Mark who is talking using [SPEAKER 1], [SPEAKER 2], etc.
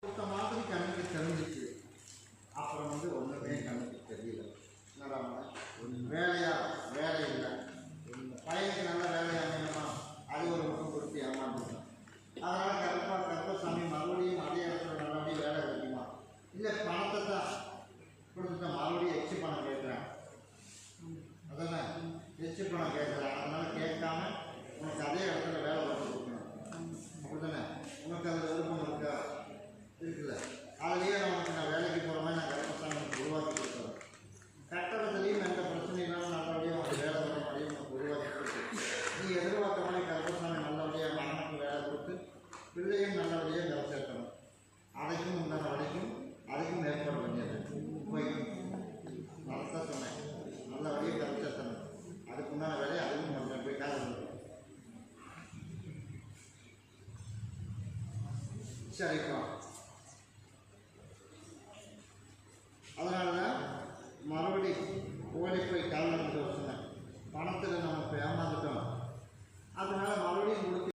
[SPEAKER 1] கொடுத்த மாதிரி கண்ணுக்கு தெரிஞ்சிச்சு. அப்புறம் வந்து ஒன்றுமே கண்ணுக்கு தெரியல. என்னடா வேலை இல்லை, பையனுக்கு நல்ல வேலை அமையணுமா, அது ஒரு முகம் கொடுத்து ஏமாந்துட்டோம். அதனால் கருப்பசாமி மறுபடியும் அதே இடத்துல நல்லபடியும் வேலை கிடைக்குமா, இல்லை பணத்தை தான் கொடுத்துட்ட மறுபடியும் எச்சு பணம் கேட்குறேன், அதானே எச்சு பணம் கேட்குறேன். அதனால் கேட்காம உனக்கு அதே இடத்துல வேலை பார்த்து கொடுக்கணும், அப்படி தானே? உனக்கு அதில் விருப்பம் இருக்கா? இருக்குல்ல. அதுலேயே நான் வேலைக்கு போகிற மாதிரி நான் கருப்பசாமி உருவாக்கி கொடுக்குறேன். கட்டடத்துலேயும் எந்த பிரச்சனையும் இல்லாமல் நல்லபடியாக உனக்கு வேலை வர மாதிரியும் உனக்கு உருவாக்கி கொடுத்து, நீ எதிர்பார்த்த மாதிரி கருப்பசாமி நல்லபடியாக மகனுக்கு வேலை கொடுத்து பிள்ளையும் நல்லபடியாக கரை சேர்க்கணும். அதைக்கும் உண்டான வரைக்கும் அதுக்கும் ஏற்பாடு பண்ணியது போய் நல்லா சொன்னேன், நல்லபடியாக கரை சேர்த்தணும். அதுக்கு உண்டான வேலையை அதுவும் பண்ணுறேன், போய் காது சரிப்பா. அதனால தான் மறுபடி கோழி போய் கால் சொன்னேன். பணத்தில் நம்ம